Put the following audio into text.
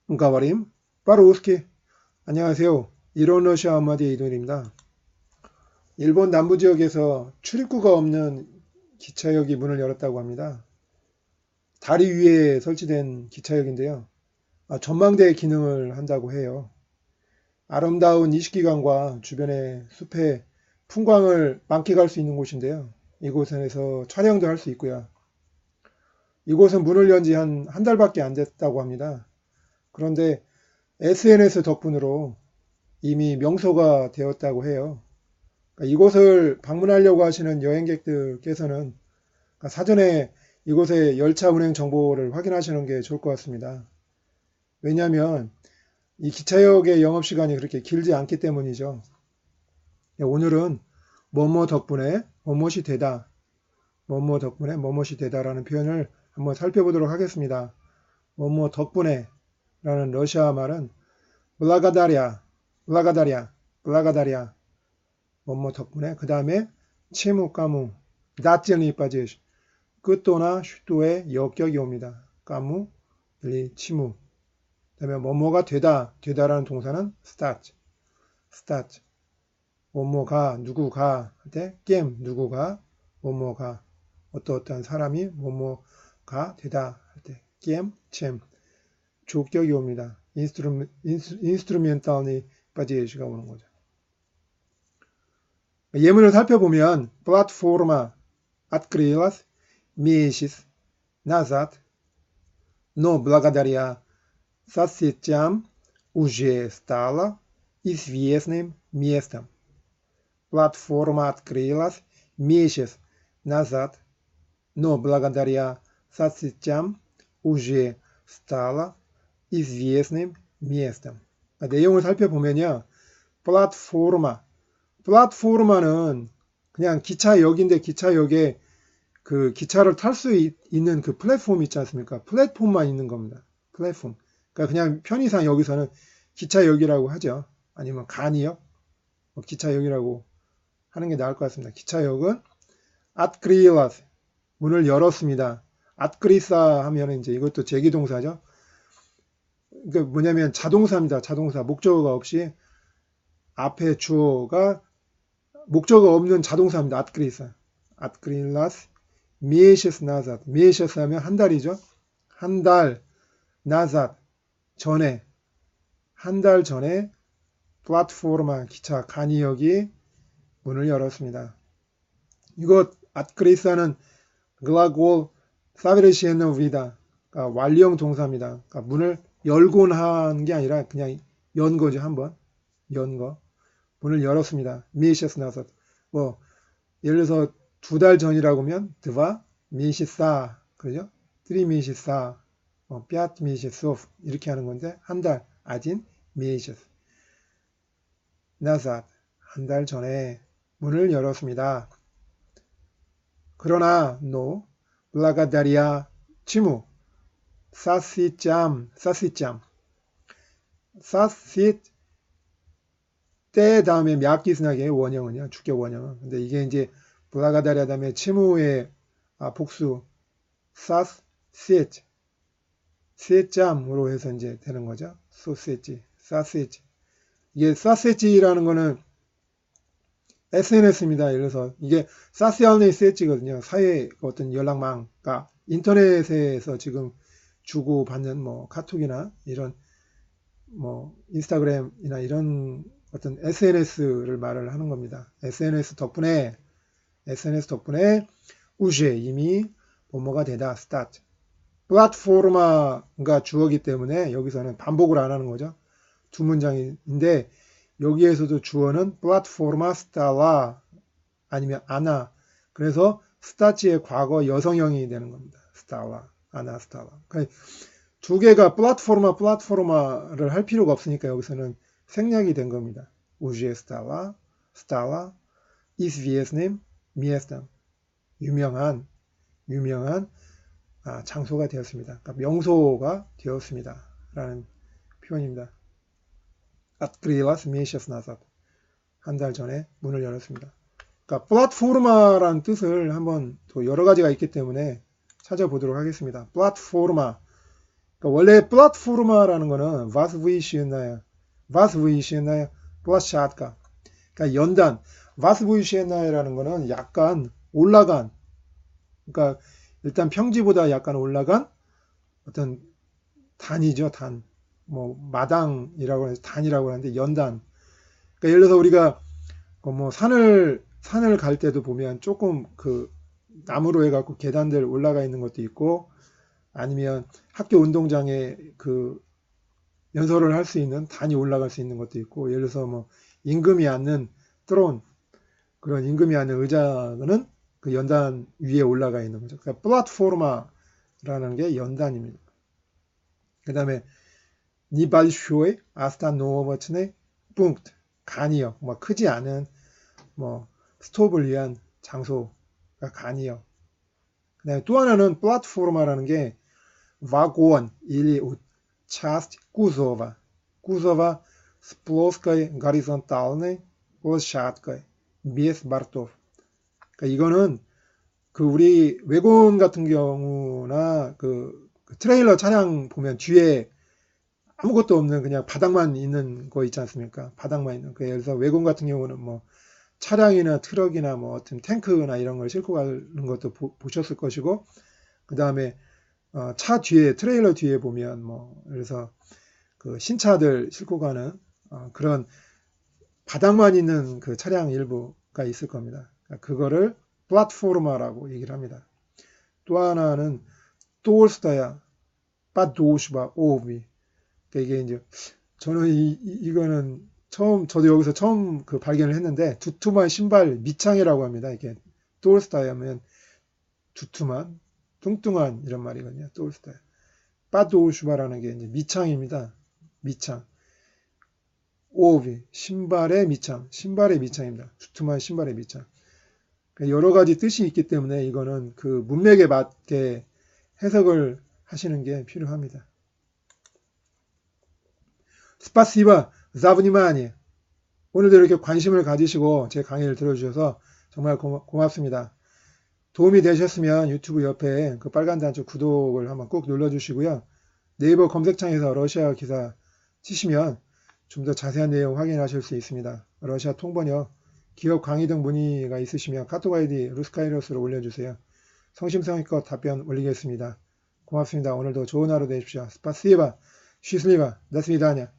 가바림, 빠루스키. 안녕하세요. 이론 러시아 한마디의 이동입니다. 일본 남부 지역에서 출입구가 없는 기차역이 문을 열었다고 합니다. 다리 위에 설치된 기차역인데요. 전망대 기능을 한다고 해요. 아름다운 이식기관과 주변의 숲의 풍광을 만끽할 수 있는 곳인데요. 이곳에서 촬영도 할 수 있고요. 이곳은 문을 연 지 한 달밖에 안 됐다고 합니다. 그런데 SNS 덕분으로 이미 명소가 되었다고 해요. 그러니까 이곳을 방문하려고 하시는 여행객들께서는 사전에 이곳의 열차 운행 정보를 확인하시는 게 좋을 것 같습니다. 왜냐하면 이 기차역의 영업시간이 그렇게 길지 않기 때문이죠. 오늘은 뭐뭐 덕분에 뭐뭇이 되다, 뭐뭐 덕분에 뭐뭇이 되다라는 표현을 한번 살펴보도록 하겠습니다. 뭐뭐 덕분에 라는 러시아 말은 블라가다리아, 블라가다리아, 블라가다리아 뭐뭐 덕분에 그 다음에 채무 까무 닷전이 빠지시 끝도나 슈도의 역격이 옵니다. 까무 리 치무 그 다음에 뭐뭐가 되다라는 동사는 start 뭐뭐가 누구가 할 때 게임 누구가 뭐뭐가 어떠한 사람이 뭐뭐가 되다 할 때 게임 챔 조격이 옵니다. 인스트루멘탈이 빠지시가 오는 거죠. 예문을 살펴보면 플랫포르마 открылась месяц назад, но благодаря соцсетям уже стала известным местом. Платформа открылась месяц назад, но благодаря соцсетям уже стала известным местом. 내용을 살펴보면요. 플랫포르마는 그냥 기차역인데 기차역에 그 기차를 탈 수 있는 그 플랫폼 있지 않습니까? 플랫폼만 있는 겁니다. 플랫폼. 그러니까 그냥 편의상 여기서는 기차역이라고 하죠. 아니면 간이역, 기차역이라고 하는 게 나을 것 같습니다. 기차역은 아트크리라스 문을 열었습니다. 아트크리사 하면 이제 이것도 제기동사죠. 그러니까 뭐냐면 자동사입니다. 자동사 목적어가 없이 앞에 주어가 목적어 없는 자동사입니다. 아트크리라스 미에시스 나삿. 미에시스 하면 한 달이죠. 한 달, 나삿, 전에. 한 달 전에 플랫포르마 기차 간이역이 문을 열었습니다. 이것 아트크리사는 글라골 사베르시에노 비다. 그러니까 완료형 동사입니다. 그러니까 문을 열곤 한 게 아니라 그냥 연 거죠. 한번. 연 거. 문을 열었습니다. 미에시스 나삿. 뭐 예를 들어서 2달 전이라고 하면 드바 미시사 그러죠? 트리 미시사 뼈트 미시소프 이렇게 하는 건데 한 달 아진 미시스 나삿 한 달 전에 문을 열었습니다. 그러나 노 블라가다리아 치무 사시짬 때 다음에 미약기스나게 원형은요. 주격 원형은. 근데 이게 이제 블라가다리아 다음에 치무의 복수 사스 시에짬으로 해서 이제 되는 거죠. 사스에지. 이게 사스에지라는 거는 SNS입니다. 예를 들어서 이게 사스알네 세지거든요. 사회 어떤 연락망, 그러니까 인터넷에서 지금 주고 받는 뭐 카톡이나 이런 뭐 인스타그램이나 이런 어떤 SNS를 말을 하는 겁니다. SNS 덕분에 우쉐 이미 뭐뭐가 되다 스타트. 플랫포르마가 주어기 때문에 여기서는 반복을 안 하는 거죠. 두 문장인데 여기에서도 주어는 플랫포르마 스타라 아니면 아나. 그래서 스타치의 과거 여성형이 되는 겁니다. 스타라, 아나 스타라. 그러니까 두 개가 플랫포르마를 할 필요가 없으니까 여기서는 생략이 된 겁니다. 우주의 스타라, 이스비에스님, 미에스탐. 유명한 장소가 되었습니다. 그러니까 명소가 되었습니다. 라는 표현입니다. открылась месяц назад. 한 달 전에 문을 열었습니다. 그러니까 플랫포르마라는 뜻을 한번 또 여러 가지가 있기 때문에 찾아보도록 하겠습니다. 플랫포르마. 원래 플랫포르마라는 거는 was wy시였나요? was wy시였나요? 플랫샤트가. 그러니까 연단. was wy시였나요라는 거는 약간 올라간. 그러니까 일단 평지보다 약간 올라간 어떤 단이죠, 단. 뭐 마당이라고 해서 단이라고 하는데 연단. 그러니까 예를 들어서 우리가 뭐 산을 갈 때도 보면 조금 그 나무로 해갖고 계단들 올라가 있는 것도 있고 아니면 학교 운동장에 그 연설을 할 수 있는 단이 올라갈 수 있는 것도 있고 예를 들어서 뭐 임금이 앉는 트론 그런 임금이 앉는 의자는 그 연단 위에 올라가 있는 거죠. 그러니까 플랫포르마라는 게 연단입니다. 그 다음에 니발쇼의 아스타 노버츠네 뿡트 간이역 뭐 크지 않은 뭐 스톱을 위한 장소가 간이역. 그 다음에 또 하나는 플랫포르마라는 게 вагон или часть кузова. кузова с плоской горизонтальной площадкой без бортов. 그러니까 이거는 그 우리 외곤 같은 경우나 그 트레일러 차량 보면 뒤에 아무것도 없는 그냥 바닥만 있는 거 있지 않습니까? 바닥만 있는. 그래서 외곤 같은 경우는 뭐 차량이나 트럭이나 뭐 어떤 탱크나 이런 걸 싣고 가는 것도 보셨을 것이고, 그 다음에 차 뒤에 트레일러 뒤에 보면 뭐 그래서 그 신차들 싣고 가는 그런 바닥만 있는 그 차량 일부가 있을 겁니다. 그거를 플랫포르마라고 얘기를 합니다. 또 하나는 톨스타야 빠도시바 오비. 이게 이제 저는 이거는 저도 여기서 처음 그 발견을 했는데 두툼한 신발 밑창이라고 합니다. 이게 톨스타야면 두툼한 뚱뚱한 이런 말이거든요. 톨스타야. 빠도슈바라는 게 이제 밑창입니다. 밑창. 오비 신발의 밑창. 신발의 밑창입니다. 두툼한 신발의 밑창. 여러 가지 뜻이 있기 때문에 이거는 그 문맥에 맞게 해석을 하시는 게 필요합니다. 스파시바 자브니마니 오늘도 이렇게 관심을 가지시고 제 강의를 들어주셔서 정말 고맙습니다. 도움이 되셨으면 유튜브 옆에 그 빨간 단추 구독을 한번 꼭 눌러주시고요. 네이버 검색창에서 러시아 기사 치시면 좀 더 자세한 내용 확인하실 수 있습니다. 러시아 통번역, 기업 강의 등 문의가 있으시면 카톡 아이디 루스카이러스로 올려주세요. 성심성의껏 답변 올리겠습니다. 고맙습니다. 오늘도 좋은 하루 되십시오. 스파시바, 쉬슬리바, 다스비다냐.